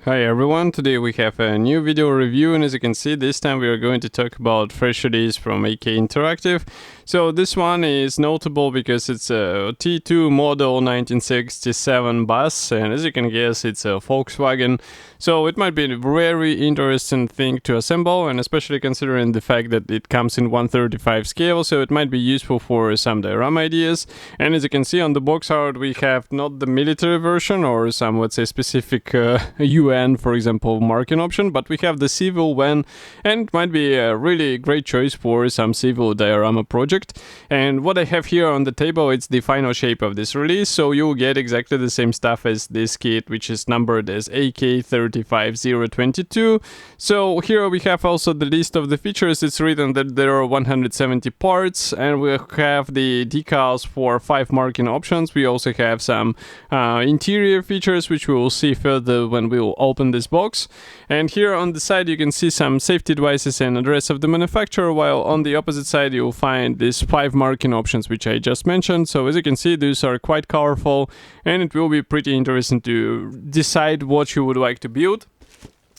Hi everyone, today we have a new video review, and as you can see, this time we are going to talk about fresh release from AK Interactive. So this one is notable because it's a T2 model 1967 bus, and as you can guess, it's a Volkswagen. So it might be a very interesting thing to assemble, and especially considering the fact that it comes in 1/35 scale, so it might be useful for some diorama ideas. And as you can see on the box art, we have not the military version or some, let's say, specific UN, for example, marking option, but we have the civil one, and it might be a really great choice for some civil diorama project. And what I have here on the table, it's the final shape of this release, so you'll get exactly the same stuff as this kit, which is numbered as AK35022. So here we have also the list of the features. It's written that there are 170 parts, and we have the decals for 5 marking options. We also have some interior features, which we will see further when we will open this box. And here on the side you can see some safety devices and address of the manufacturer, while on the opposite side you'll find these 5 marking options which I just mentioned. So as you can see, these are quite colorful, and it will be pretty interesting to decide what you would like to build.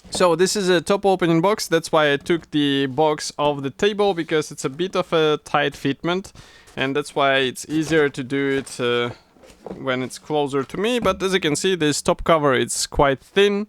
So this is a top opening box, that's why I took the box off the table, because it's a bit of a tight fitment, and that's why it's easier to do it when it's closer to me. But as you can see, this top cover it's quite thin,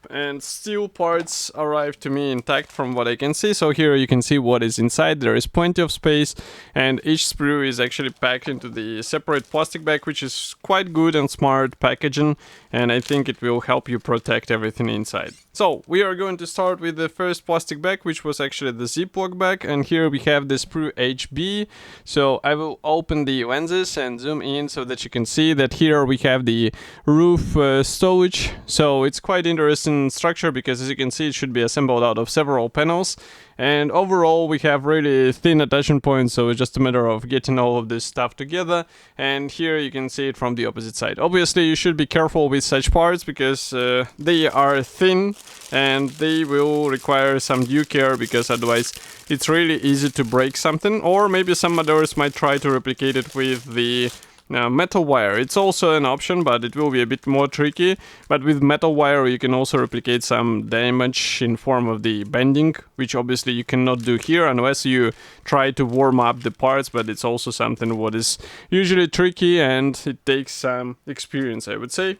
and steel parts arrive to me intact from what I can see. So here you can see what is inside. There is plenty of space, and each sprue is actually packed into the separate plastic bag, which is quite good and smart packaging, and I think it will help you protect everything inside. So we are going to start with the first plastic bag, which was actually the Ziploc bag, and here we have the sprue HB. So I will open the lenses and zoom in so that you can see that here we have the roof stowage. So it's quite interesting structure, because as you can see, it should be assembled out of several panels, and overall we have really thin attachment points, so it's just a matter of getting all of this stuff together. And here you can see it from the opposite side. Obviously you should be careful with such parts, because they are thin and they will require some due care, because otherwise it's really easy to break something. Or maybe some others might try to replicate it with the metal wire. It's also an option, but it will be a bit more tricky. But with metal wire you can also replicate some damage in form of the bending, which obviously you cannot do here unless you try to warm up the parts, but it's also something what is usually tricky, and it takes some experience, I would say.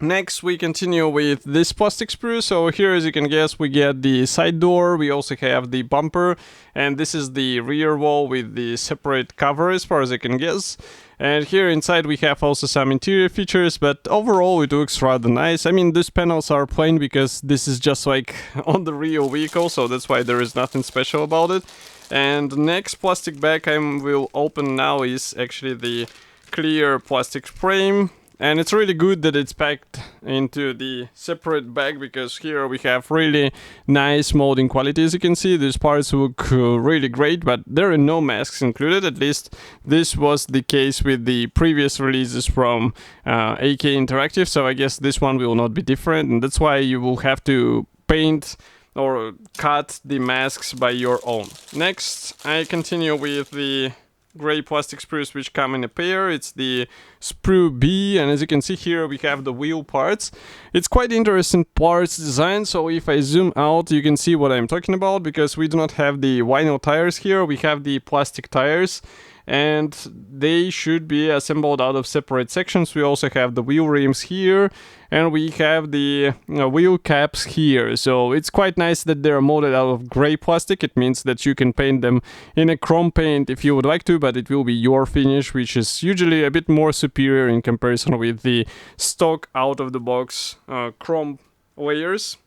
Next we continue with this plastic sprue. So here, as you can guess, we get the side door, we also have the bumper, and this is the rear wall with the separate cover, as far as I can guess. And here inside we have also some interior features, but overall it looks rather nice. I mean, these panels are plain because this is just like on the real vehicle, so that's why there is nothing special about it. And the next plastic bag I will open now is actually the clear plastic frame. And it's really good that it's packed into the separate bag, because here we have really nice molding quality. As you can see, these parts look really great, but there are no masks included. At least this was the case with the previous releases from AK Interactive, so I guess this one will not be different, and that's why you will have to paint or cut the masks by your own. Next, I continue with the gray plastic sprues which come in a pair. It's the sprue B, and as you can see here we have the wheel parts. It's quite interesting parts design, so if I zoom out you can see what I'm talking about, because we do not have the vinyl tires here, we have the plastic tires, and they should be assembled out of separate sections. We also have the wheel rims here, and we have the wheel caps here. So it's quite nice that they're molded out of gray plastic. It means that you can paint them in a chrome paint if you would like to, but it will be your finish, which is usually a bit more superior in comparison with the stock out of the box chrome layers.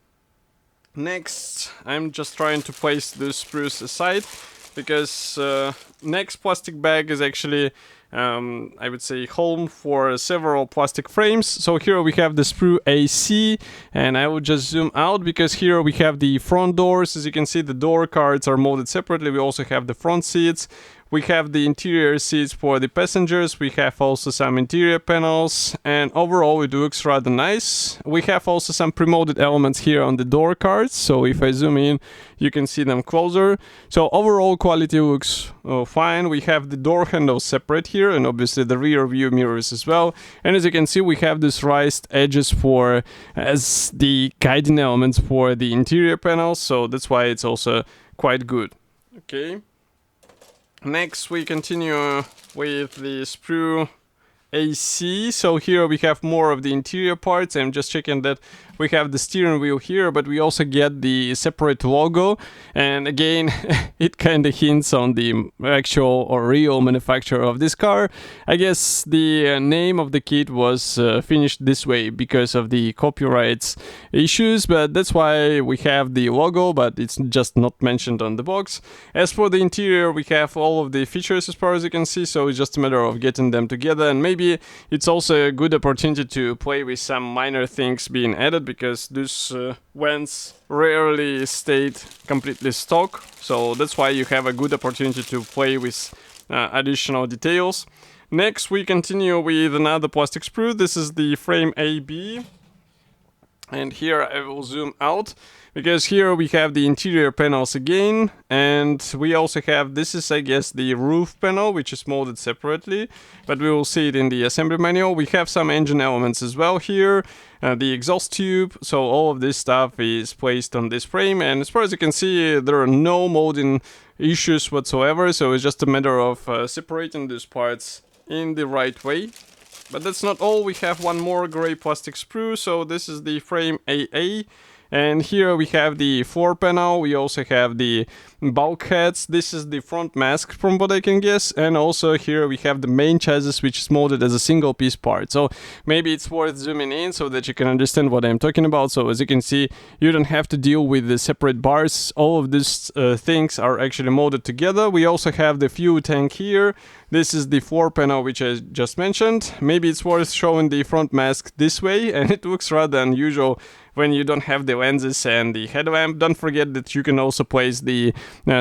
Next, I'm just trying to place the sprues aside, because next plastic bag is actually I would say home for several plastic frames. So here we have the sprue AC, and I will just zoom out because here we have the front doors. As you can see, the door cards are molded separately. We also have the front seats. We have the interior seats for the passengers. We have also some interior panels, and overall it looks rather nice. We have also some pre-molded elements here on the door cards, so if I zoom in you can see them closer. So overall quality looks fine. We have the door handles separate here, and obviously the rear view mirrors as well. And as you can see, we have these raised edges for as the guiding elements for the interior panels, so that's why it's also quite good. Okay. Next we continue with the sprue AC. So here we have more of the interior parts. I'm just checking that we have the steering wheel here, but we also get the separate logo, and again it kind of hints on the actual or real manufacturer of this car. I guess the name of the kit was finished this way because of the copyrights issues, but that's why we have the logo, but it's just not mentioned on the box. As for the interior, we have all of the features as far as you can see, so it's just a matter of getting them together, and maybe it's also a good opportunity to play with some minor things being added, because these vents rarely stayed completely stock, so that's why you have a good opportunity to play with additional details. Next we continue with another plastic sprue. This is the frame AB, and here I will zoom out because here we have the interior panels again, and we also have, this is I guess the roof panel, which is molded separately, but we will see it in the assembly manual. We have some engine elements as well here, the exhaust tube, so all of this stuff is placed on this frame, and as far as you can see there are no molding issues whatsoever, so it's just a matter of separating these parts in the right way. But that's not all, we have one more gray plastic sprue, so this is the frame AA. And here we have the floor panel, we also have the bulkheads, this is the front mask from what I can guess, and also here we have the main chassis, which is molded as a single piece part. So maybe it's worth zooming in so that you can understand what I'm talking about. So as you can see, you don't have to deal with the separate bars, all of these things are actually molded together. We also have the fuel tank here. This is the floor panel which I just mentioned. Maybe it's worth showing the front mask this way, and it looks rather unusual when you don't have the lenses and the headlamp. Don't forget that you can also place the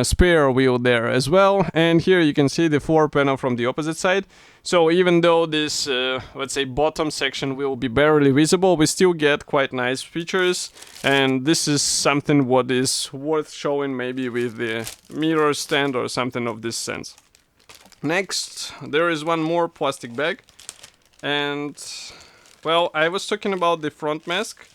spare wheel there as well. And here you can see the floor panel from the opposite side. So even though this, let's say, bottom section will be barely visible, we still get quite nice features. And this is something what is worth showing maybe with the mirror stand or something of this sense. Next, there is one more plastic bag. And, well, I was talking about the front mask.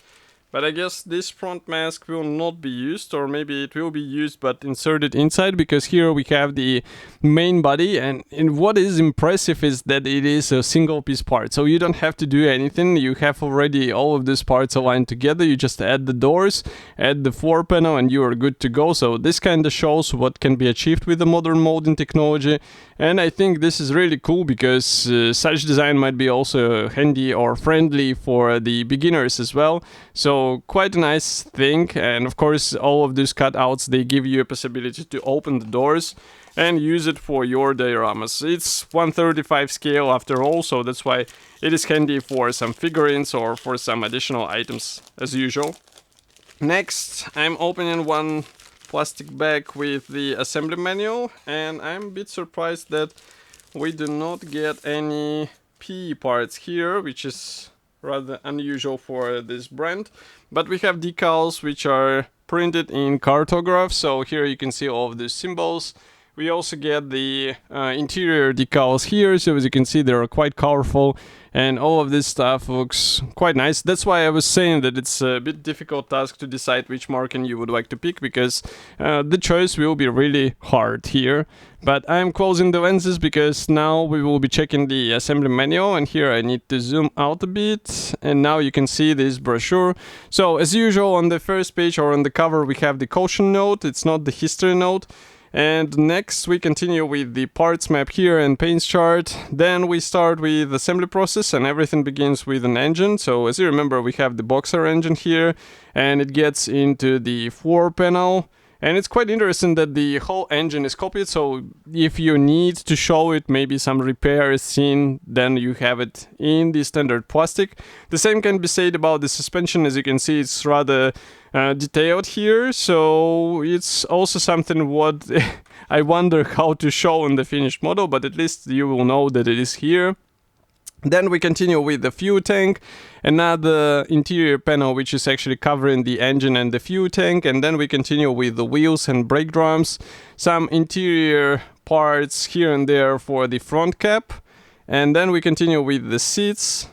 But I guess this front mask will not be used, or maybe it will be used but inserted inside, because here we have the main body, and what is impressive is that it is a single piece part, so you don't have to do anything. You have already all of these parts aligned together. You just add the doors, add the floor panel, and you are good to go. So this kind of shows what can be achieved with the modern molding technology, and I think this is really cool because such design might be also handy or friendly for the beginners as well. So quite a nice thing, and of course all of these cutouts, they give you a possibility to open the doors and use it for your dioramas. It's 1/35 scale after all, so that's why it is handy for some figurines or for some additional items as usual. Next, I'm opening one plastic bag with the assembly manual, and I'm a bit surprised that we do not get any PE parts here, which is rather unusual for this brand. But we have decals which are printed in cartograph, so here you can see all of these symbols. We also get the interior decals here, so as you can see they are quite colorful, and all of this stuff looks quite nice. That's why I was saying that it's a bit difficult task to decide which marking you would like to pick, because the choice will be really hard here. But I'm closing the lenses because now we will be checking the assembly manual, and here I need to zoom out a bit, and now you can see this brochure. So as usual on the first page or on the cover we have the caution note, it's not the history note. And next we continue with the parts map here and paints chart. Then we start with assembly process, and everything begins with an engine. So as you remember, we have the boxer engine here, and it gets into the floor panel. And it's quite interesting that the whole engine is copied, so if you need to show it, maybe some repair is seen, then you have it in the standard plastic. The same can be said about the suspension. As you can see, it's rather detailed here, so it's also something what I wonder how to show in the finished model, but at least you will know that it is here. Then we continue with the fuel tank, another interior panel which is actually covering the engine and the fuel tank, and then we continue with the wheels and brake drums, some interior parts here and there for the front cap, and then we continue with the seats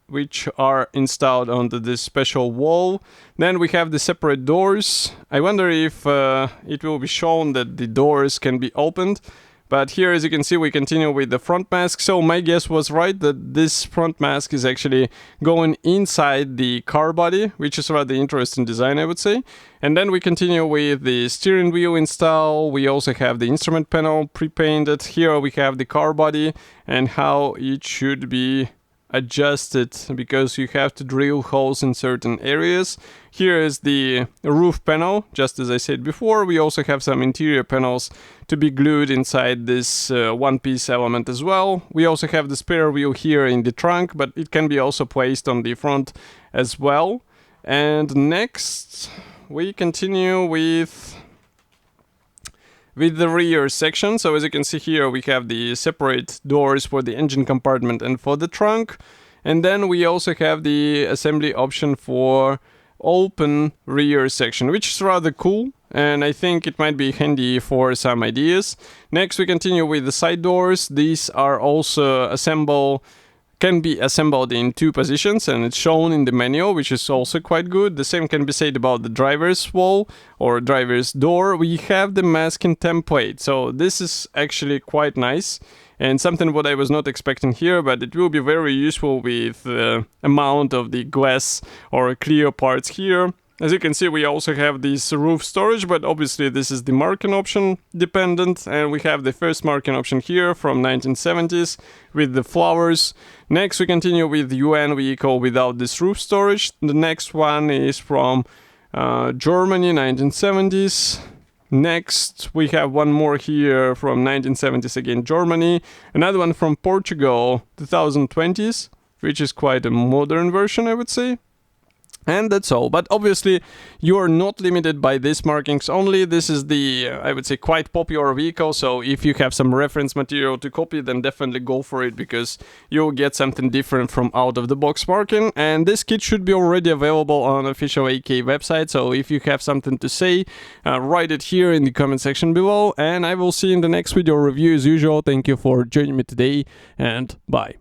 which are installed onto this special wall. Then we have the separate doors. I wonder if it will be shown that the doors can be opened. But here, as you can see, we continue with the front mask. So my guess was right that this front mask is actually going inside the car body, which is rather interesting design, I would say. And then we continue with the steering wheel install. We also have the instrument panel pre-painted. Here we have the car body and how it should be adjusted, because you have to drill holes in certain areas. Here is the roof panel, just as I said before. We also have some interior panels to be glued inside this one-piece element as well. We also have the spare wheel here in the trunk, but it can be also placed on the front as well. And next we continue with the rear section. So as you can see here, we have the separate doors for the engine compartment and for the trunk. And then we also have the assembly option for open rear section, which is rather cool. And I think it might be handy for some ideas. Next, we continue with the side doors. These are also can be assembled in two positions, and it's shown in the manual, which is also quite good. The same can be said about the driver's wall or driver's door. We have the masking template, so this is actually quite nice and something what I was not expecting here, but it will be very useful with the amount of the glass or clear parts here. As you can see, we also have this roof storage, but obviously this is the marking option dependent, and we have the first marking option here from 1970s with the flowers. Next we continue with UN vehicle without this roof storage. The next one is from Germany, 1970s. Next we have one more here from 1970s, again Germany. Another one from Portugal, 2020s, which is quite a modern version, I would say. And that's all. But obviously you are not limited by these markings only. This is the, I would say, quite popular vehicle. So if you have some reference material to copy, then definitely go for it, because you'll get something different from out of the box marking. And this kit should be already available on official AK website. So if you have something to say, write it here in the comment section below. And I will see you in the next video review as usual. Thank you for joining me today, and bye.